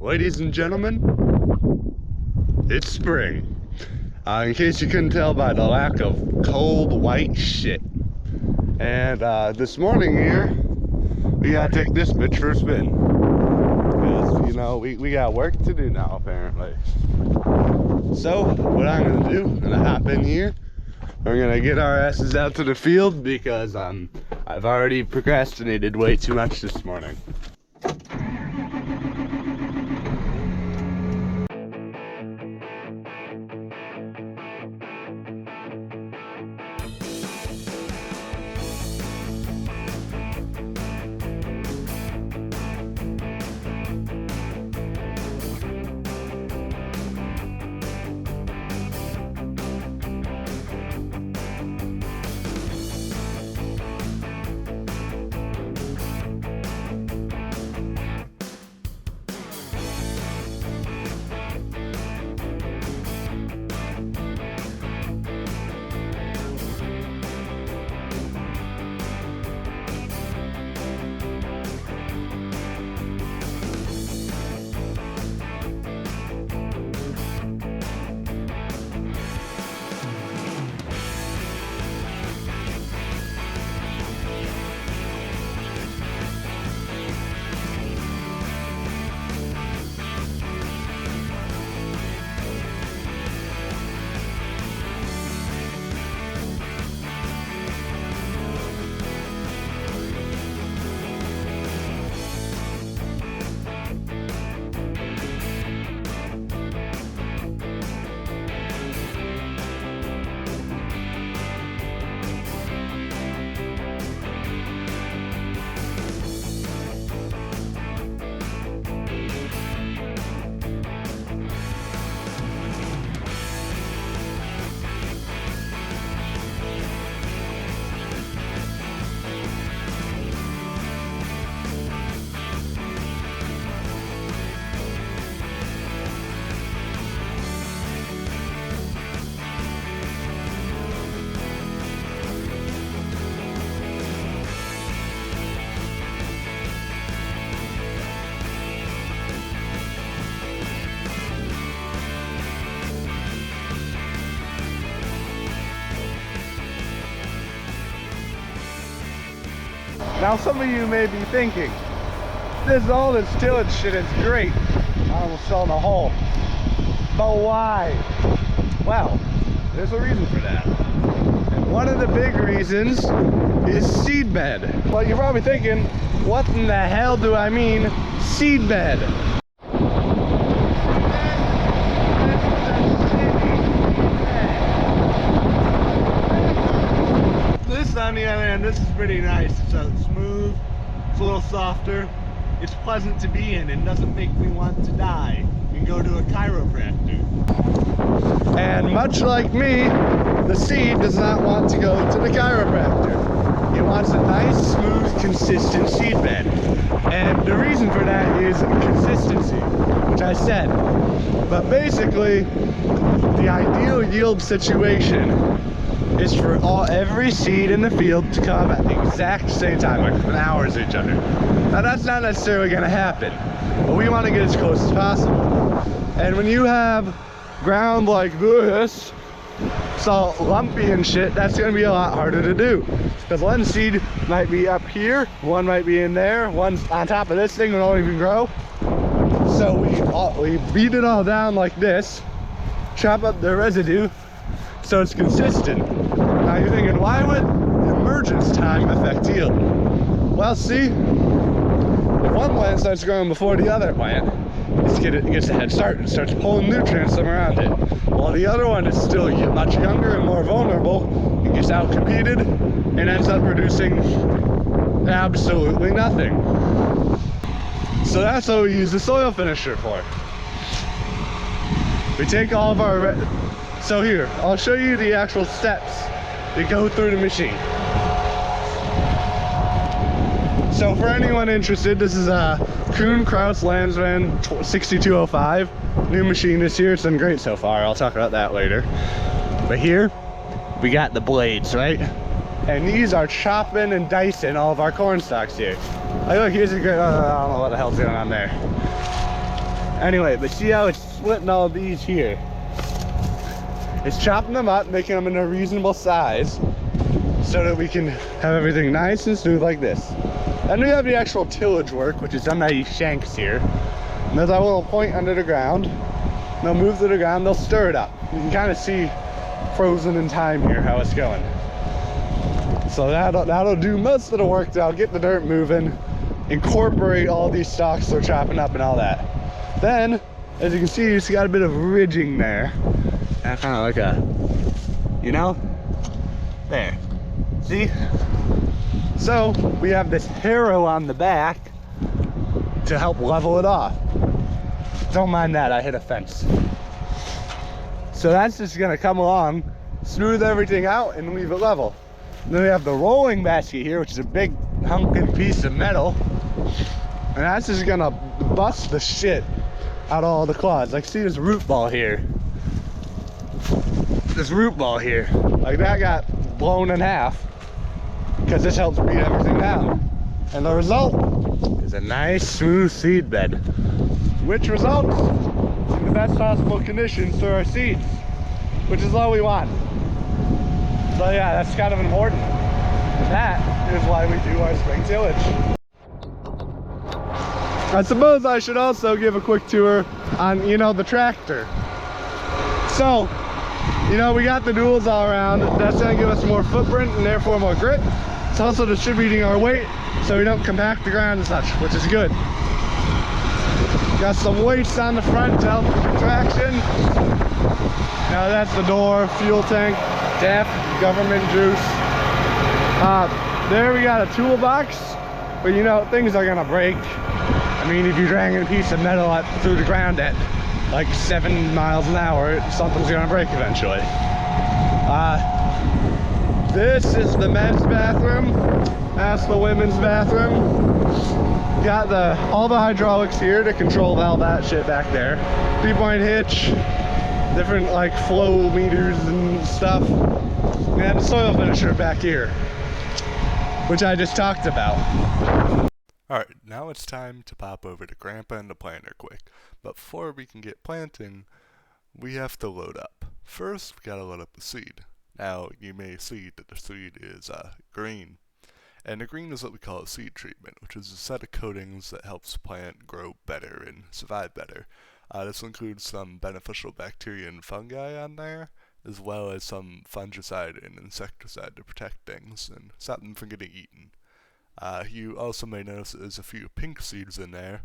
Ladies and gentlemen, it's spring. In case you couldn't tell by the lack of cold white shit. And this morning here, we gotta take this bitch for a spin. Because, you know, we got work to do now, apparently. So, what I'm gonna do, I'm gonna hop in here. We're gonna get our asses out to the field because I've already procrastinated way too much this morning. Now some of you may be thinking, all this tillage shit is great. I almost fell in a hole. But why? Well, there's a reason for that. And one of the big reasons is seedbed. Well, you're probably thinking, what in the hell do I mean, seedbed? This, on the other hand, this is pretty nice. It's smooth, it's a little softer, it's pleasant to be in and doesn't make me want to die. You can go to a chiropractor. And much like me, the seed does not want to go to the chiropractor. It wants a nice, smooth, consistent seedbed. And the reason for that is consistency, which I said. But basically, the ideal yield situation is for every seed in the field to come at the exact same time, like within hours of each other. Now that's not necessarily going to happen, but we want to get as close as possible. And when you have ground like this, it's all lumpy and shit, that's going to be a lot harder to do. Because one seed might be up here, one might be in there, one's on top of this thing that won't even grow. So we beat it all down like this, chop up the residue, so it's consistent. Now you're thinking, why would emergence time affect yield? Well, see, if one plant starts growing before the other plant, it gets a head start and starts pulling nutrients from around it. While the other one is still much younger and more vulnerable, it gets out-competed and ends up producing absolutely nothing. So that's what we use the soil finisher for. We take all of our... So here, I'll show you the actual steps that go through the machine. So for anyone interested, this is a Kuhn Krause Landsman 6205. New machine this year, it's done great so far. I'll talk about that later. But here, we got the blades, right? And these are chopping and dicing all of our corn stalks here. Like, look, here's a great, I don't know what the hell's going on there. Anyway, but see how it's splitting all these here? It's chopping them up, making them in a reasonable size so that we can have everything nice and smooth like this. Then we have the actual tillage work, which is done by these shanks here. And there's a little point under the ground. They'll move to the ground, they'll stir it up. You can kind of see frozen in time here how it's going. So that'll do most of the work. That'll get the dirt moving, incorporate all these stalks they're chopping up and all that. Then, as you can see, it's got a bit of ridging there. Kind of like a, you know, there. See? So we have this harrow on the back to help level it off. Don't mind that, I hit a fence. So that's just gonna come along, smooth everything out and leave it level. Then we have the rolling basket here, which is a big hunking piece of metal. And that's just gonna bust the shit out of all the clods. Like, see this root ball here. This root ball here. Like, that got blown in half because this helps beat everything down. And the result is a nice smooth seed bed, which results in the best possible conditions for our seeds, which is all we want. So yeah, that's kind of important. That is why we do our spring tillage. I suppose I should also give a quick tour on, you know, the tractor. So, you know, we got the duals all around. That's gonna give us more footprint and therefore more grip. It's also distributing our weight so we don't compact the ground as such, which is good. Got some weights on the front to help with traction. Now that's the door, fuel tank, DEF, government juice. There we got a toolbox, but you know, things are gonna break. I mean, if you're dragging a piece of metal through the ground at like 7 miles an hour, something's gonna break eventually. This is the men's bathroom. That's the women's bathroom. Got all the hydraulics here to control all that shit back there. 3-point hitch, different like flow meters and stuff. And the soil finisher back here, which I just talked about. Alright, now it's time to pop over to Grandpa and the planter quick. But before we can get planting, we have to load up. First, we gotta load up the seed. Now, you may see that the seed is green. And the green is what we call a seed treatment, which is a set of coatings that helps the plant grow better and survive better. This includes some beneficial bacteria and fungi on there, as well as some fungicide and insecticide to protect things and stop them from getting eaten. You also may notice there's a few pink seeds in there.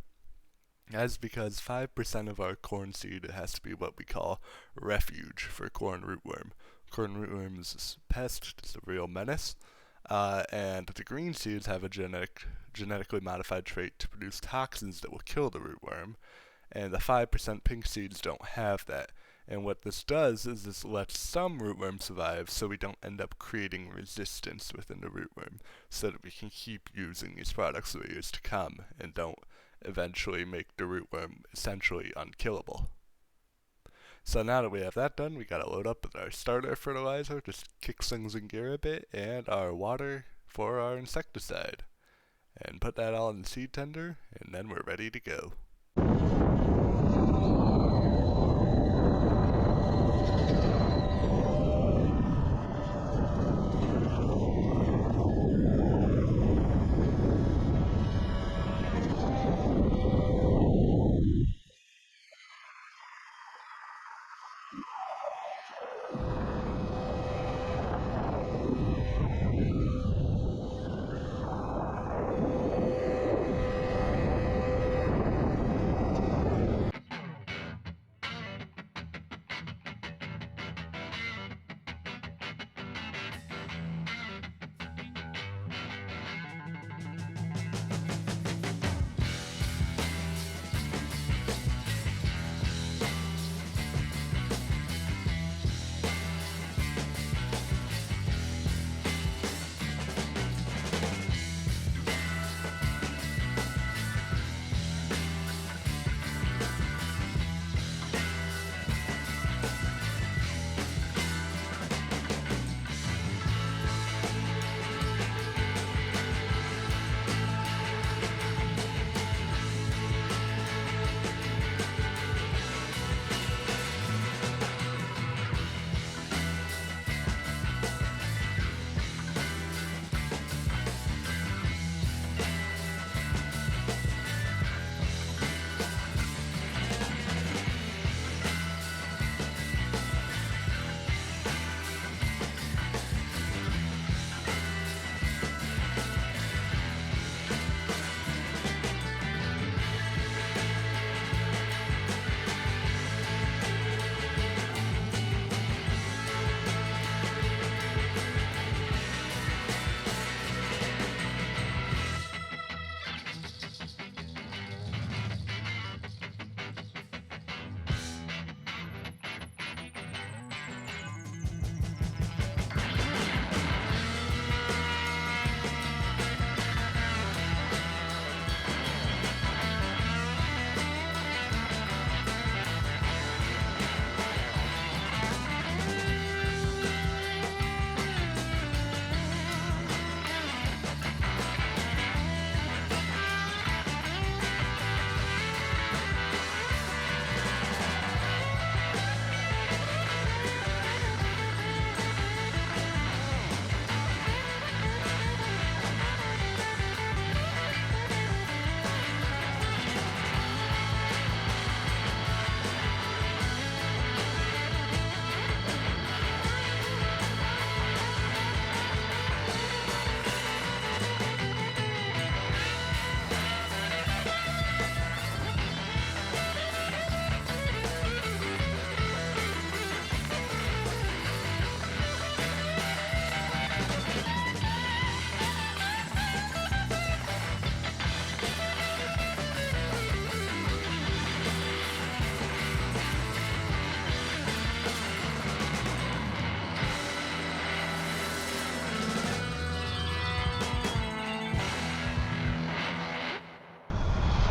That's because 5% of our corn seed has to be what we call refuge for corn rootworm. Corn rootworm is a pest, it's a real menace. And the green seeds have a genetically modified trait to produce toxins that will kill the rootworm. And the 5% pink seeds don't have that. And what this does is this lets some rootworm survive so we don't end up creating resistance within the rootworm, so that we can keep using these products for years to come and don't eventually make the rootworm essentially unkillable. So now that we have that done, we gotta load up with our starter fertilizer, just kicks things in gear a bit, and our water for our insecticide. And put that all in the seed tender, and then we're ready to go.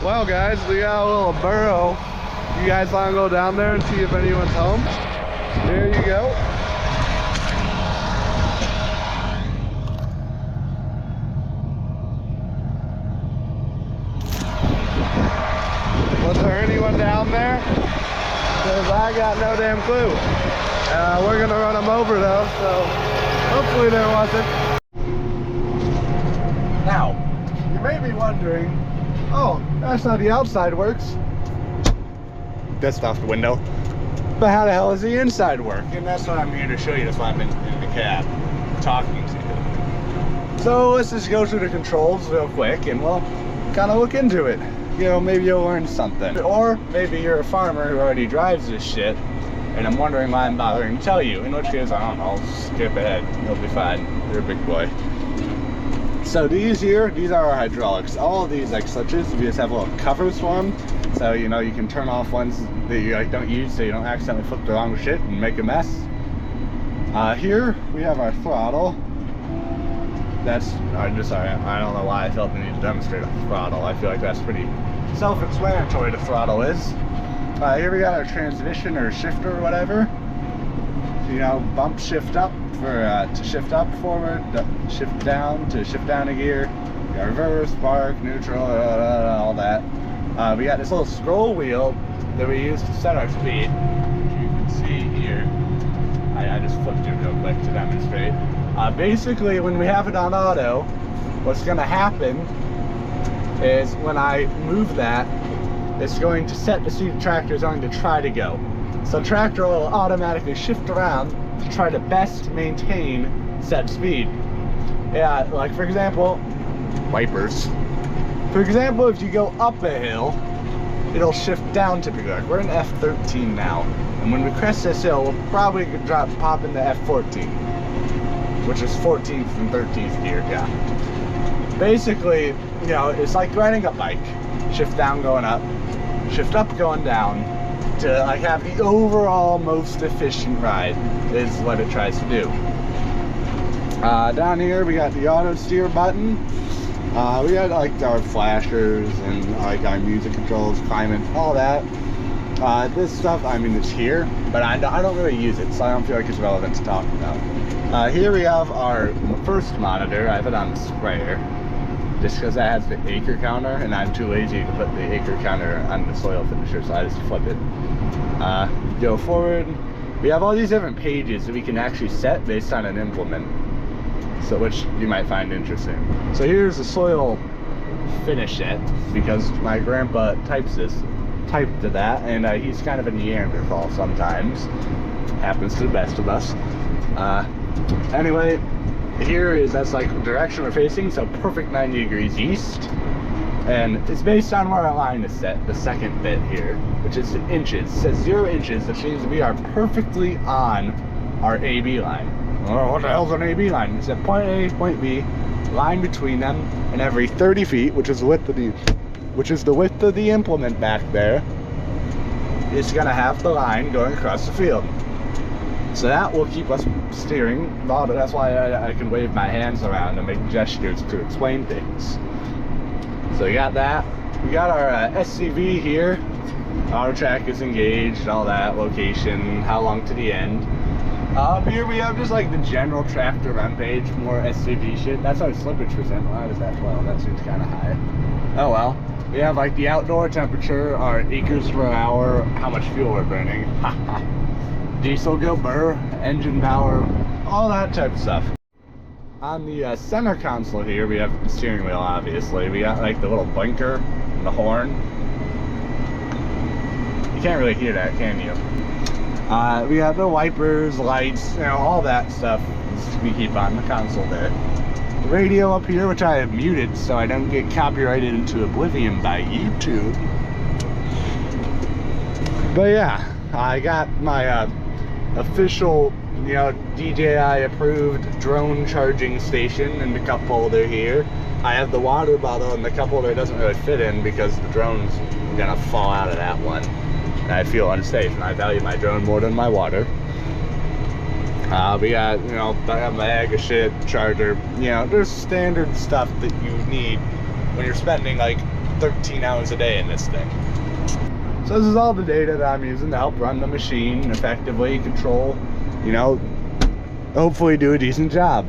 Well guys, we got a little burrow. You guys want to go down there and see if anyone's home? There you go. Was there anyone down there? Because I got no damn clue. We're gonna run them over though, so hopefully there wasn't. Now, you may be wondering, oh, that's how the outside works. That's off the window. But how the hell does the inside work? And that's what I'm here to show you. That's why I'm in the cab talking to you. So let's just go through the controls real quick and we'll kind of look into it. You know, maybe you'll learn something. Or maybe you're a farmer who already drives this shit and I'm wondering why I'm bothering to tell you. In which case, I don't know, I'll skip ahead. You'll be fine. You're a big boy. So these here, these are our hydraulics. All of these like switches, we just have little covers for them. So, you know, you can turn off ones that you like don't use so you don't accidentally flip the wrong shit and make a mess. Here we have our throttle. That's, I'm sorry, I don't know why I felt the need to demonstrate a throttle. I feel like that's pretty self-explanatory, the throttle is. Here we got our transmission or shifter or whatever. You know, bump shift up for to shift up forward, shift down to shift down a gear, reverse, park, neutral, all that. We got this little scroll wheel that we use to set our speed, which you can see here. I just flipped it real quick to demonstrate. Basically, when we have it on auto, what's going to happen is when I move that, it's going to set the speed the tractor is going to try to go. So tractor will automatically shift around to try to best maintain set speed. Yeah, like for example, wipers. For example, if you go up a hill, it'll shift down typically. Like we're in F13 now, and when we crest this hill, we'll probably pop into F14, which is 14th and 13th gear, yeah. Basically, you know, it's like riding a bike. Shift down going up, shift up going down, to like have the overall most efficient ride is what it tries to do. Down here we got the auto steer button. We got like our flashers and like our music controls, climate, all that. This stuff, I mean, it's here, but I don't really use it, so I don't feel like it's relevant to talk about. Here we have our first monitor. I have it on the sprayer, just because that has the acre counter, and I'm too lazy to put the acre counter on the soil finisher, so I just flip it. Go forward. We have all these different pages that we can actually set based on an implement, so which you might find interesting. So here's the soil finish it, because my grandpa typed to that, and he's kind of a Neanderthal sometimes. Happens to the best of us. Anyway, here is, that's like the direction we're facing, so perfect 90 degrees east. And it's based on where our line is set, the second bit here, which is inches. It says 0 inches, which means we are perfectly on our AB line. Oh, what the hell's an AB line? It's at point A, point B, line between them, and every 30 feet, which is the width of the implement back there, it's gonna have the line going across the field. So that will keep us steering. That's why I can wave my hands around and make gestures to explain things. So we got that. We got our SCV here. Auto track is engaged, all that, location, how long to the end. Up here we have just like the general tractor run page, more SCV shit. That's our slippage percent. Why is that 12? That seems kind of high. Oh well. We have like the outdoor temperature, our acres per hour, how much fuel we're burning. Diesel go burr, engine power, all that type of stuff. On the center console here, we have the steering wheel, obviously. We got like the little blinker and the horn. You can't really hear that, can you? We got the wipers, lights, you know, all that stuff we keep on the console there. The radio up here, which I have muted so I don't get copyrighted into oblivion by YouTube. But yeah, I got my official, you know, DJI approved drone charging station and the cup holder here. I have the water bottle and the cup holder doesn't really fit in because the drone's gonna fall out of that one. And I feel unsafe, and I value my drone more than my water. We got, you know, a bag of shit, charger, you know, there's standard stuff that you need when you're spending like 13 hours a day in this thing. So this is all the data that I'm using to help run the machine effectively, control, you know, hopefully do a decent job.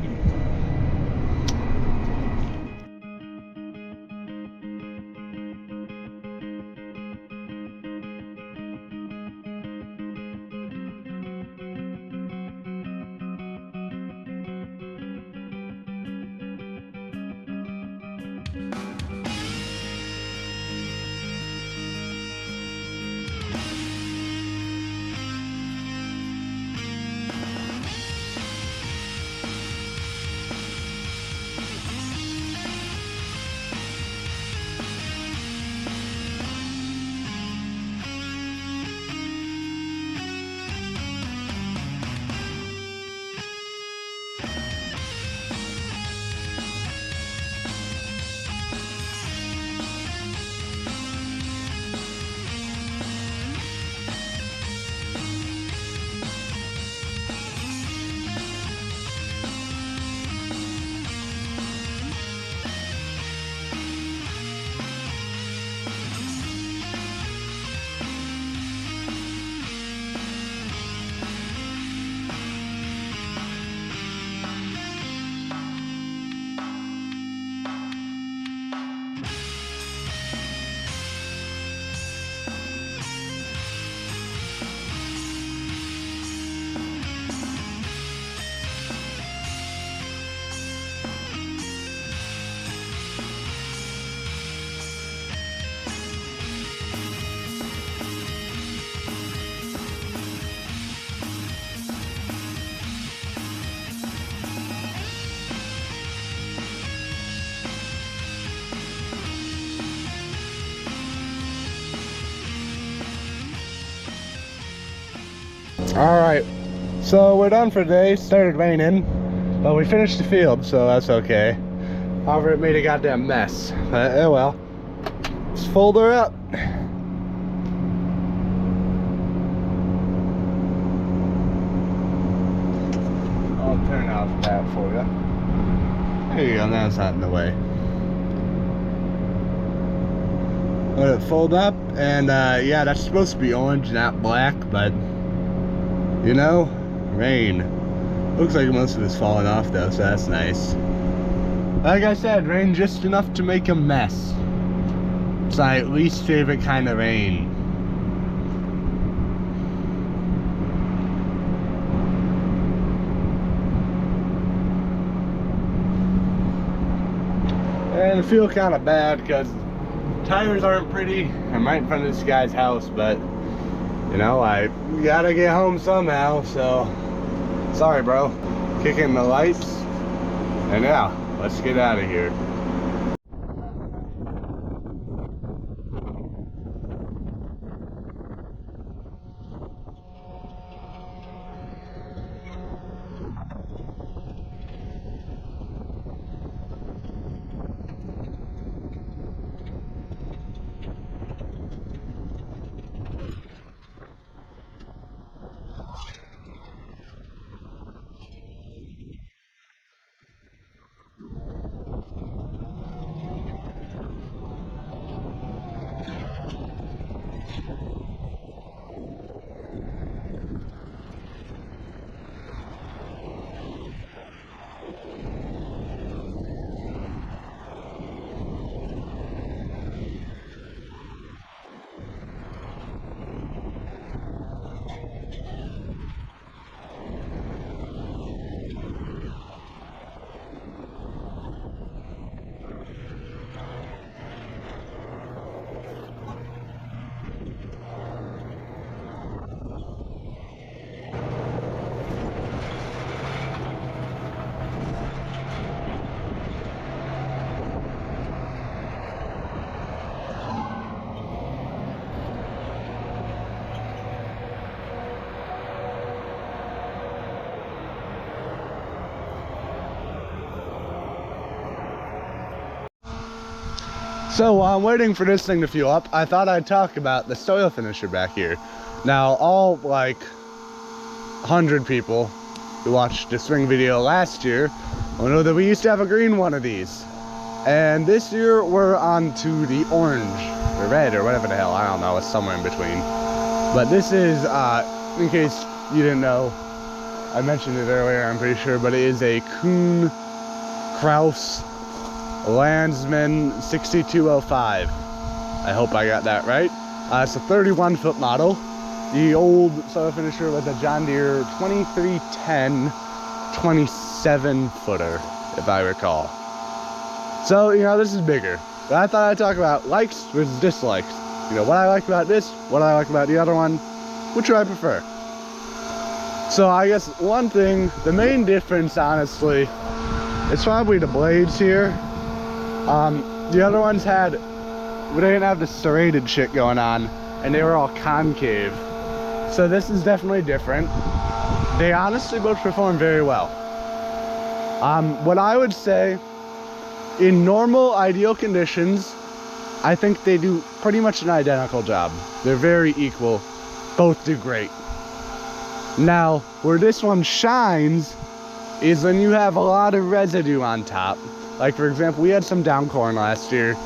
Alright, so we're done for today. Started raining, but we finished the field, so that's okay. However, it made a goddamn mess. But oh well. Let's fold her up. I'll turn off that for you. There you go, now it's not in the way. Let it fold up, and yeah, that's supposed to be orange, not black, but you know, rain. Looks like most of it's falling off though, so that's nice. Like I said, rain just enough to make a mess. It's my least favorite kind of rain. And I feel kind of bad because tires aren't pretty. I'm right in front of this guy's house, but you know, I gotta get home somehow, so sorry, bro. Kick in the lights, and yeah, let's get out of here. So while I'm waiting for this thing to fuel up, I thought I'd talk about the soil finisher back here. Now, all like 100 people who watched the swing video last year will know that we used to have a green one of these. And this year we're on to the orange, or red, or whatever the hell, I don't know, it's somewhere in between. But this is, in case you didn't know, I mentioned it earlier, I'm pretty sure, but it is a Kuhn Krause Landsman 6205. I hope I got that right. It's a 31-foot model. The old soil finisher was a John Deere 2310 27-footer, if I recall. So, you know, this is bigger. But I thought I'd talk about likes versus dislikes. You know, what I like about this, what I like about the other one, which do I prefer? So I guess one thing, the main difference, honestly, is probably the blades here. The other ones they didn't have the serrated shit going on, and they were all concave. So this is definitely different. They honestly both perform very well. What I would say, in normal, ideal conditions, I think they do pretty much an identical job. They're very equal. Both do great. Now, where this one shines is when you have a lot of residue on top. Like, for example, we had some down corn last year.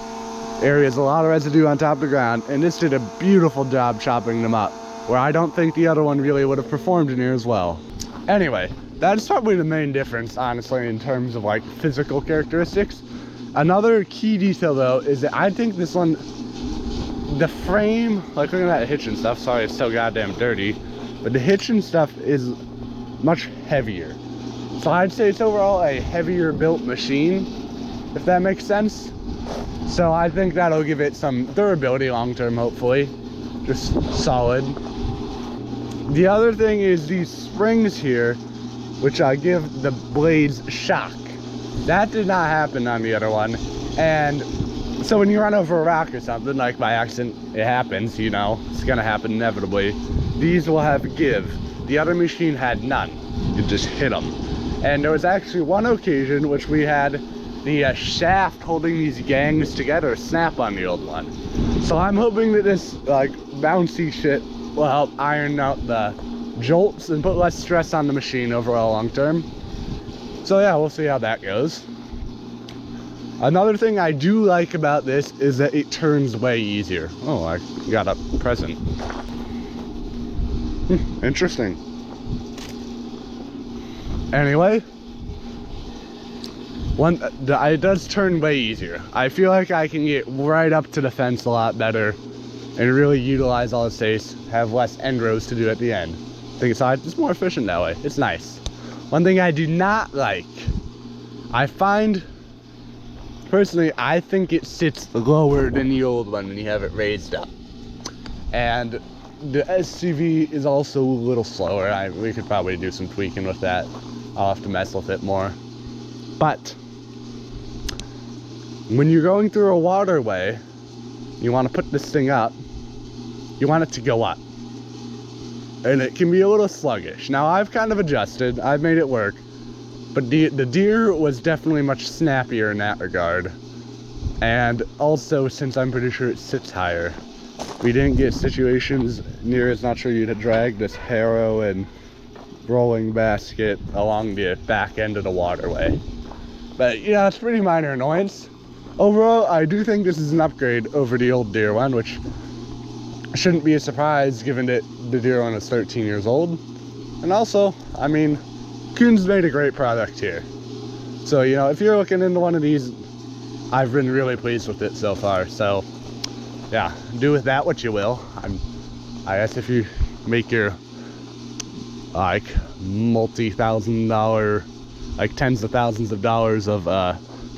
Areas, a lot of residue on top of the ground, and this did a beautiful job chopping them up, where I don't think the other one really would have performed near as well. Anyway, that's probably the main difference, honestly, in terms of like physical characteristics. Another key detail though is that I think this one, the frame, like look at that hitch and stuff, sorry it's so goddamn dirty, but the hitch and stuff is much heavier. So I'd say it's overall a heavier built machine, if that makes sense. So I think that'll give it some durability long term, hopefully. Just solid. The other thing is these springs here, which I give the blades shock. That did not happen on the other one. And so when you run over a rock or something, like by accident, it happens, you know, it's gonna happen inevitably. These will have give. The other machine had none. You just hit them. And there was actually one occasion which we had the shaft holding these gangs together snap on the old one. So I'm hoping that this like bouncy shit will help iron out the jolts and put less stress on the machine overall long term. So yeah, we'll see how that goes. Another thing I do like about this is that it turns way easier. Oh, I got a present. Interesting. Anyway, it does turn way easier. I feel like I can get right up to the fence a lot better and really utilize all the space, have less end rows to do at the end. I think it's more efficient that way. It's nice. One thing I do not like, I find, personally, I think it sits lower than the old one when you have it raised up. And the SCV is also a little slower. We could probably do some tweaking with that. I'll have to mess with it more. But when you're going through a waterway, you want to put this thing up, you want it to go up. And it can be a little sluggish. Now I've kind of adjusted, I've made it work, but the Deere was definitely much snappier in that regard. And also, since I'm pretty sure it sits higher, we didn't get situations near as not sure you'd have dragged this harrow and rolling basket along the back end of the waterway. But you know, it's pretty minor annoyance. Overall, I do think this is an upgrade over the old Deere one, which shouldn't be a surprise given that the Deere one is 13 years old. And also, I mean, Kuhn's made a great product here. So, you know, if you're looking into one of these, I've been really pleased with it so far. So, yeah, do with that what you will. I guess if you make your like multi-thousand-dollar, like tens of thousands of dollars of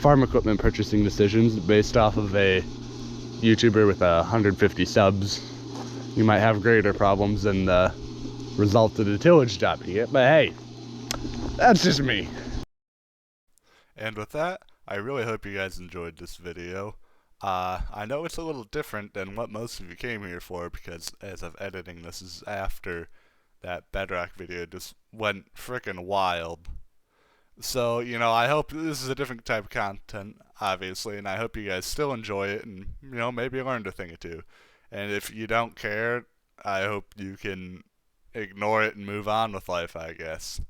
farm equipment purchasing decisions based off of a YouTuber with 150 subs, you might have greater problems than the result of the tillage job you get. But hey, that's just me. And with that, I really hope you guys enjoyed this video. I know it's a little different than what most of you came here for, because as of editing, this is after that Bedrock video just went frickin' wild. So, you know, I hope this is a different type of content, obviously, and I hope you guys still enjoy it and, you know, maybe learned a thing or two. And if you don't care, I hope you can ignore it and move on with life, I guess.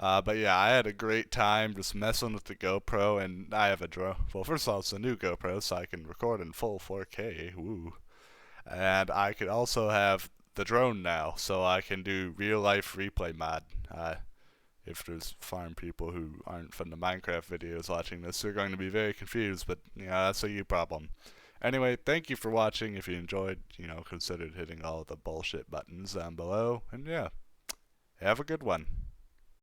But yeah, I had a great time just messing with the GoPro, and I have a drone. Well, first of all, it's a new GoPro, so I can record in full 4K. Woo. And I could also have the drone now, so I can do real life replay mod. If there's farm people who aren't from the Minecraft videos watching this, they're going to be very confused, but that's a you problem. Anyway, thank you for watching. If you enjoyed, consider hitting all the bullshit buttons down below, and yeah, have a good one.